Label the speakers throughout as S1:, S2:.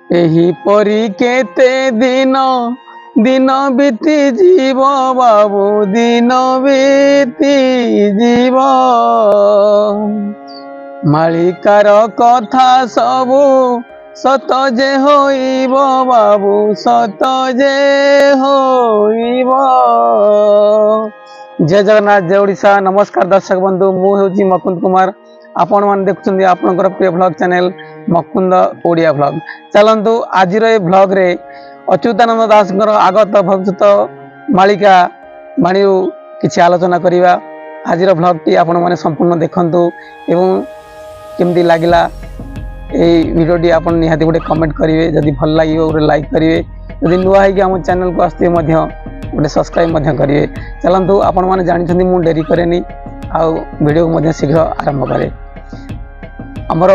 S1: एहीपरि केते दिन दिन बीती जीव बाबू दिन बीती जीव मालिकार कथा सबू सत जे होइब बाबू सत जे होइब। जय जगन्नाथ जय ओडिशा। नमस्कार दर्शक बंधु, मुझे मुकुंद कुमार। आपण मैंने देखुं आपंकर प्रिय blog channel Mukund Odia blog. चलतु आज ब्लॉग रे अच्युतानंद दास आगत भविष्यत मालिका बाणी किसी आलोचना करवा। आज ब्लॉग टी आपण मैंने संपूर्ण देखु एवं केमती लगला भिडियोटी आप निहाती गोटे कमेंट करेंगे। जदि भल लगे गोटे लाइक करेंगे, जदि नुआ है आम चैनल को आसते गोटे सब्सक्राइब करेंगे। चलतु आपण मैंने जानते मुझे डेरी कैनि वीडियो को शीघ्र आरंभ करे। आमर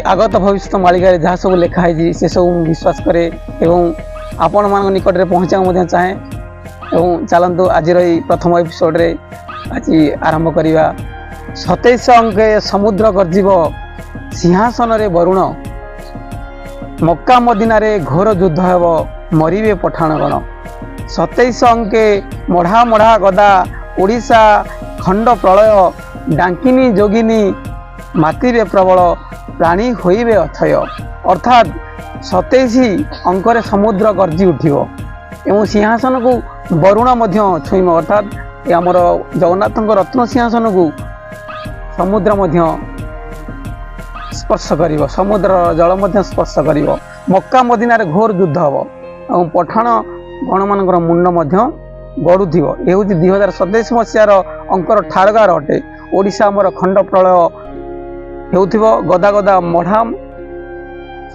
S1: आगत भविष्य मालिका जहाँ सब लिखाई से सब विश्वास करे एवं आपण मान निकट में पहुँचा चाहे। एवं चलतु आज प्रथम एपिसोड रे आज आरंभ करवा। 27 अंके समुद्र गर्जीव सिंहासन रे वरुण मक्का मदिना रे घोर युद्ध हेब मरिबे पठाणगण। 27 अंके मढ़ा मढ़ा गदा ओडिशा खंड प्रलय डांकिनी जोगिनी मातीरे प्रबल प्राणी होइबे अथय। अर्थात 27 अंकरे समुद्र गर्जी उठिबो एवं सिंहासन को वरुण मध्य छुईब। अर्थात आमर जगन्नाथ रत्न सिंहासन को समुद्र मध्य स्पर्श करिवो, समुद्र जल मध्य स्पर्श करिवो। मक्का मदिनारे घोर युद्ध हबो और पठाण गण मानकर मुंड मध्य गड़ुथिबो। ए होची 2027 मसियार अंकर ठारगार अटे। ओडिशा आमर खंड प्रलय हेउथिबो। गदा गदा मढ़ा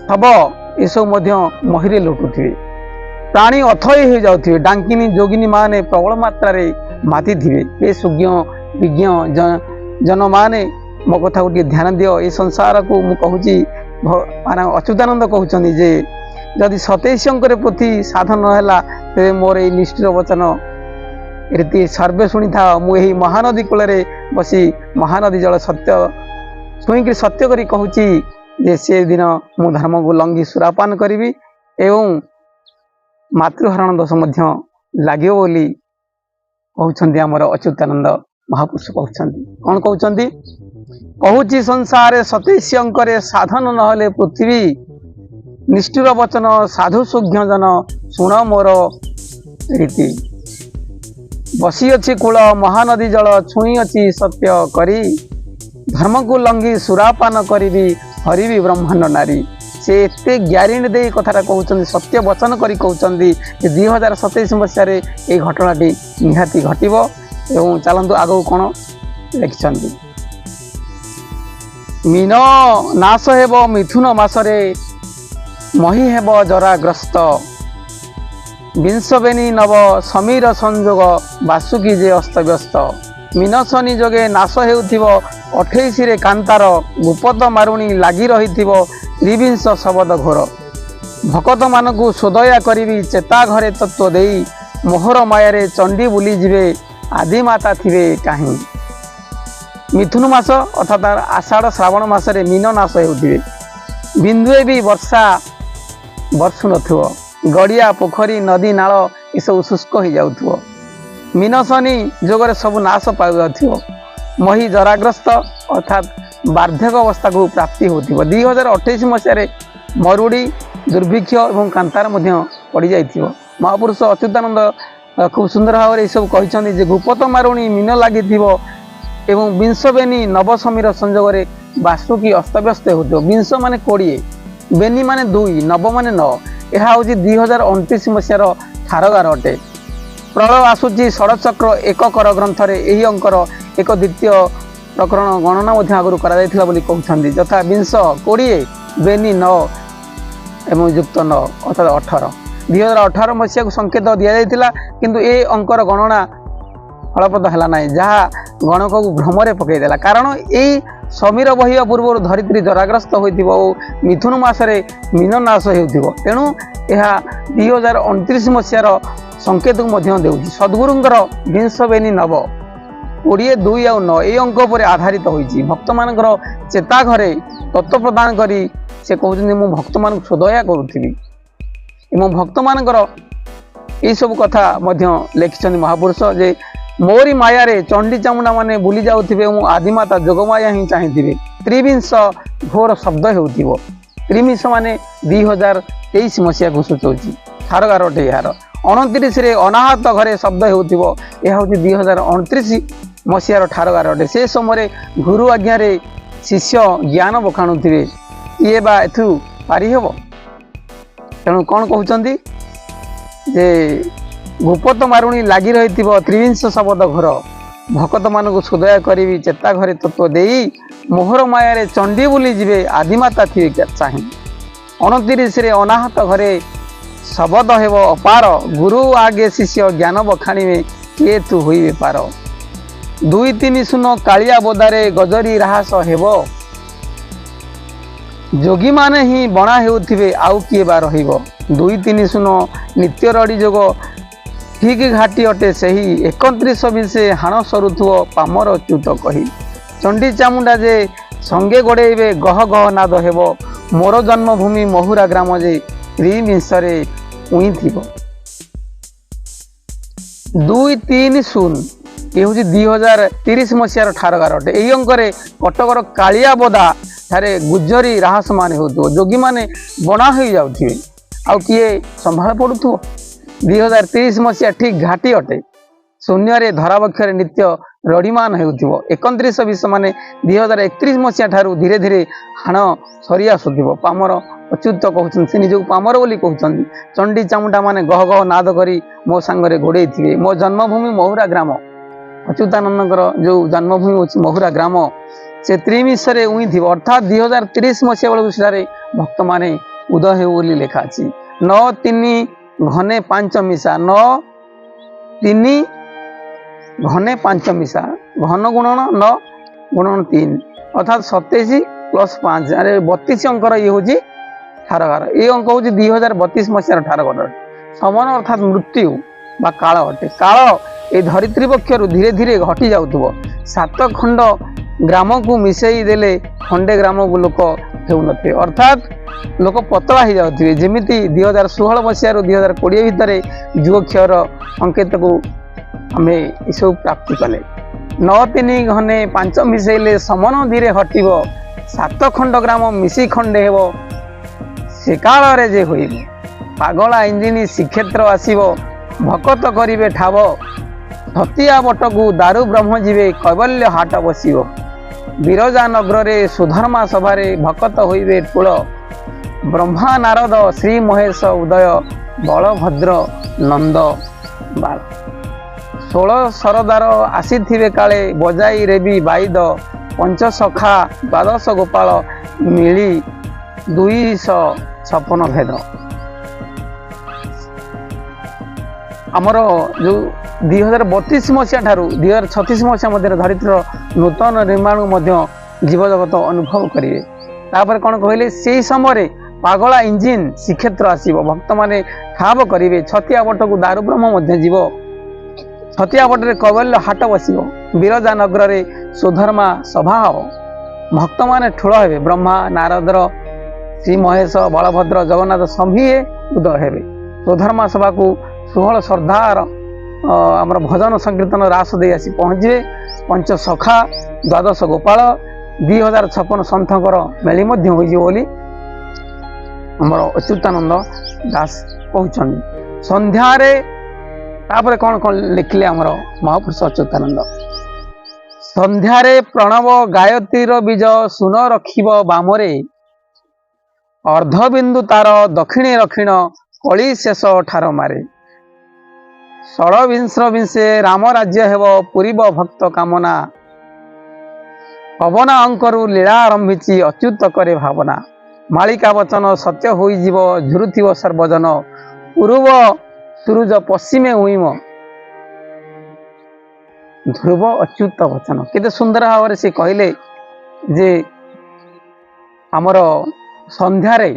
S1: सब एसब मध्य महिरे लुटुथिबे, प्राणी अथय हो जाउथिबे। डांकिनी जोगिनी माने प्रबल मात्रा रे माती थिबे। ए सुज्ञ विज्ञ जन माने मो कथा को ध्यान दियो। ए संसार को मु कहूची माने अच्युतानंद कहउछन्ती जे जदि 27 अंकर प्रति साधन नहला तेरे मोर ए निष्ठुर वचन रीति सर्वे शुणी था। मुझे महानदी कूल बसी महानदी जल सत्य छुईक सत्य करी कहूची जे से दिन मु धर्म को लंघी सुरापान करी एवं मातृहरण दोष मध्य लगे बोली कहउछन्ती आमर अच्युतानंद महापुरुष कहउछन्ती। कौन कहउछन्ती? कहूची संसार 27 अंकरे साधन नहले पृथ्वी निष्ठुर वचन साधु सुज्ञ जन शुण मोर रीति। बसी अच्छी कूल महानदी जल छुई अच्छी सत्य करी धर्म को लंघी सुरापान करी हरिवी ब्रह्मांड नारी। से एते ग्यारिंट दे कथा कहउछन्ती, सत्य वचन करी कहउछन्ती जे 2027 मसिया रे ए घटनाटी निहाती घटिबो। एवं चलतु आगो कौन लिखिछन्ती। मीन नाश हेब मिथुन मासरे मही हेब जराग्रस्त। विंशबेनी नव समीर संजोग बासुकी जे अस्तव्यस्त। मीन शनि जोगे नाश हेउथिब 28 रे कांतार गुपत मारुणी लागी रहिथिब त्रिविंश शबद घोर। भकत मानकु सोदया करिवि चेता घरे तत्व देई मोहर मायारे चंडी बुली जिवे आदिमाता थिबे काहीं। मिथुन मास अर्थात आषाढ़ श्रावण मासरे मीन नाश हेउथिबे। बिंदुए भी वर्षा बर्षु नथिबो। गड़िया पोखरी नदी नाल ये सब शुष्क हो जाउथिबो। मीन शनि जोगरे सब नाश पाउथिबो। मही जराग्रस्त अर्थात वार्धक्य अवस्था को प्राप्ति होथिबो। 2028 मसिया मरुड़ी दुर्भिक्ष और कांतार मध्य पड़ जाइथिबो। महापुरुष अच्युतानंद खूब सुंदर भाव में सब कहते जे गुपत मारुणी मीन लगी एवं विंशबेनी नव समीर संजोग बासुकी अस्तव्यस्त हो। विंश माने 20, बेनी माने 2, नव माने 9। यह हूँ 2029 मसीहार ठारगार अटे। प्रलय आसूची षड़चक्र एक कर ग्रंथ रे यही अंकर एक द्वितीय प्रकरण गणना आगुरी कहते यथा विंश 20, बेनी 9 एवं युक्त 9 अर्थात 18। 2018 मसीहा को संकेत दि जाइथिला किंतु ए अंकर गणना फलप्रद है ना, जहाँ गणक को भ्रमरे पकईदेला। कारण यही समीर बहिया पूर्व धरित्री जराग्रस्त हो मिथुन मासरे मीन नाश हो। तेणु यह 2029 मसीहार संकेत को देउछि। सद्गुरुंकर विंशबेनी नव 20, 2 और 9 ये अंक पर आधारित होइछि। भक्त मानकर चेता घरे तत्व प्रदान करी से कहते मु भक्त मान सदया करुथि मो भक्त मानकर यही सब कथा लिखिं महापुरुष जे मोरी माया रे चंडी चामुंडा माने बुली जाउथिबे मु आदिमाता जोगमाया ही चाहिए त्रिविंश घोर शब्द हो त्रिविंश माने 2023 मसीहा को सूचौची ठारगारटे यार 29 रे अनाहत घरे शब्द हो 2029 मसीहार ठारगारटे से समय गुरु आज्ञा रे शिष्य ज्ञान बखाणुथिबे ये बा एथु पारि हेबो तेणु कौन कहते जे गुपत मारुणी लगी रही त्रिविंश शब्द घर भकत मान सुदय करी चेता घरे तत्व दे मोहर माया रे चंडी बुली जीवे आदिमाता थी चाहे 29 रे अनाहत घरे शब्द हेब अपार गुरु आगे शिष्य ज्ञान बखाणी किए तू हुई पार 2-3 सुन कालिया बोदारे गजरी राहस हेब जोगी माने ही बणा हेउथिबे आउ किए बा रहिबो 2-3 सुन नित्य रड़ी जोग ठीक घाटी अटे सही 31 बिसे हाण सरुथुओ पामर अच्युत कही चंडी चामुंडा जे संगे गोड़ेबे गह गह नाद हेबो मोर जन्मभूमि महुरा ग्राम जे त्रिविंशरे उई थिबो 2-3 सुन ये हूँ 2030 मसीहार ठारगार अटे यही अंकरे कटकर कालिया बोदा ठारे गुजरी राहस मान हो जोगी माने बणा हो जाउथिबे आउ किए संभाल पड़ुथो 2030 मसीहा ठीक घाटी अटे शून्य रे धरावक्षर नित्य रड़ीमान हो 31 विष माने 2031 मसीहा ठारू धीरे धीरे हाण सरी आसुथिबो पामर अच्युत कहउछन से निजो पामर बोली कहउछन चंडी चामुंडा माने गह गह नाद करी मो संगरे घोड़े थिबे मो जन्मभूमि महुरा ग्राम अच्युतानंद जो जन्मभूमि अच्छी महुरा ग्राम से त्रिविंशरे उई थी अर्थात 2030 मसीहा बेलू से भक्त माने उदय हो लेखा अच्छी 9-3 घने 5 मिशा 9-3 घने 5 मिशा घन गुणन 9 गुणन 3 अर्थात 27 + 5 अरे 32 अंकर ये हूँ ठारगार ये अंक हूँ 2032 मसीहार ठारगार समान अर्थात मृत्यु बा काल अटे काल ए धरित्री पक्षर धीरे धीरे घटी जाउथबो 7 खंड ग्राम को मिसई देले खंडे ग्राम को लोक हेउनथे अर्थात लोक पतला हो जाउथिबे जेमिति 2016 मसीहा 2020 भितर जुअक्षर अंकेत को आमे इसु प्राप्ति कले 9-3 घने 5 मिसैले समन धीरे हटिबो 7 खंड ग्राम मिसी खंडे हेबो से काल रे जे होइबो पागला इंजिनी श्रीक्षेत्र आसीबो भकत करिवे ठाव धतिया बटकू दारु ब्रह्म जीवे कैवल्य हाट बसिबो बिरजा नगर रे सुधर्मा सभारे भकत होइबे ठूल ब्रह्मा नारद श्री महेश उदय बलभद्र नंद बाल 16 सरदार आसीथिबे काले बजाई रेबी बाईद पंचसखा 12 गोपाल मिली 256 भेद आमर जो 2032 मसीहा ठारू 2036 मसीहा मध्य धरित्र नूतन निर्माण जीवजगत अनुभव करेंगे तापर कौन कहले से समय पागला इंजिन श्रीक्षेत्र आसब भक्त माने ठाव करेंगे छतिया बट को दारु ब्रह्म जीव छतिया बटे कैवल्य हाट बस बिरजा नगर रे सुधर्मा सभा हम भक्त माने ठूल हे ब्रह्मा नारदर श्री महेश बलभद्र जगन्नाथ सभी उदय हे सुधर्मा सभा को 16 श्रद्धार आमर भजन संकीर्तन रास दे आसी पहुँचे पंचसखा 12 गोपाल 2056 सन्थकर मेली बोली आमर अच्युतानंद दास कहते संध्यारे तापर कौन कौन लिखिले आमर महापुरुष अच्युतानंद संध्यारे प्रणव गायत्रीर बीज सुन रखिब बामरे अर्धबिंदु तार दक्षिणे रक्षिण कली शेष ठार मारे 16 विंशे राम राज्य हेब पूरीब भक्त कामना पवना अंकरु लीला आरंभिची अच्युत करे भावना मालिका वचन सत्य होई जीव झुरुथिव सर्वजन पूर्व सूरज पश्चिमे उइम ध्रुव अच्युत वचन केते सुंदर भाव से कहले जे आमर संध्यारे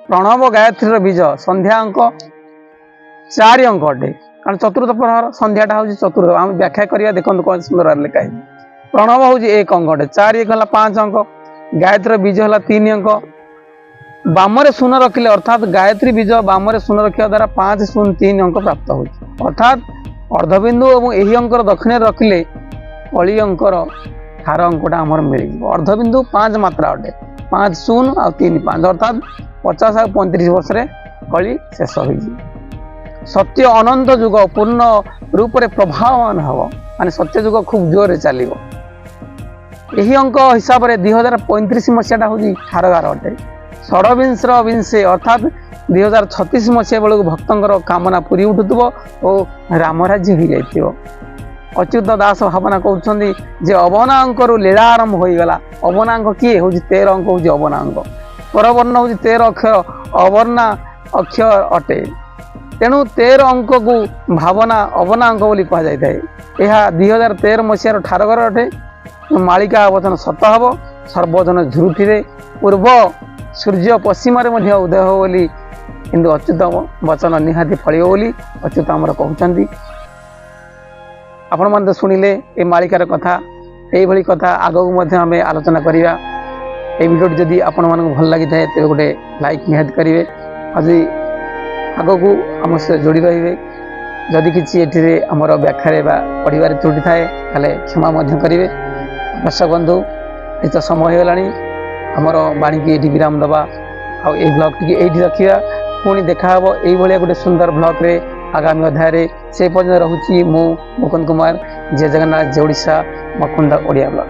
S1: प्रणव गायत्री बीज संध्या अंक 4 अंक अटे कारण चतुर्थ प्रहर संध्याटा हूँ चतुर्थ आम व्याख्या करिया देखो कौन सुंदर लिखा है प्रणव हूँ 1 अंक अटे 4 1 है 5 अंक गायत्री बीज है 3 अंक बामरे शून्य रखिले अर्थात गायत्री बीज बामरे शून्य रखा द्वारा 503 अंक प्राप्त हो अर्थात अर्धबिंदु और यही अंकर दक्षिण रखिले कली अंकर ठार अंकटा आमर मिल अर्धबिंदु 5 मात्रा अटे 5 शून्य और 3 5 अर्थात 50 और 35 वर्ष कली शेष हो सत्य अनंत जुग पूर्ण रूप से प्रभावान हम माने सत्य जुग खूब जोर चलो यही अंक हिसाब से 2035 मसीहा हूँ ठारगार अटे षड़विंश विंशे अर्थात 2036 मसीहा बेलू भक्तर कामना पूरी उठुव और रामराज्य हो जाइए अच्युत दास भावना कहते जे अवना अंक लीला आरंभ हो गला अवना अंक किए हूँ 13 अंक हूँ अवना अंक परवर्ण हूँ 13 अक्षर अवर्णा अक्षर अटे तेणु 13 अंक को भावना अवना अंक बोली कहुए यह 2013 मसीहार ठारगर अटे मालिका वचन सत हम सर्वजन झुरुठी पूर्व सूर्य पश्चिम उदय हो बोली किंतु अच्युत वचन निहाती फल बोली अच्युत आमर कहते आपण मैंने तो शुणिले ये मालिकार कथा यही कथा आगक आम आलोचना करवा ये भिडियो जदि आपण मानक भल लगी थाए तेज गोटे लाइक निहाती करेंगे आज आगक आम सहित जोड़ी रे जदि किसी ये आमर व्याख्या पढ़ार त्रुटि थाए ताले क्षमा करेंगे दर्शक बंधु ये तो समय होगा आमर बाणी की ये विराम दबा आ ब्लॉग टी ये रखा पुणी देखा ये गोटे सुंदर ब्लॉग रे आगामी अध्याय से पर्यटन रहुची मु मुकुंद कुमार जय जगन्नाथ जय ओडिशा मकुंदा ओडिया ब्लॉग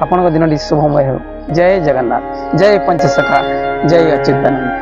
S1: आपण दिन शुभमय हो जय जगन्नाथ जय पंचसखा जय अच्युतानंद।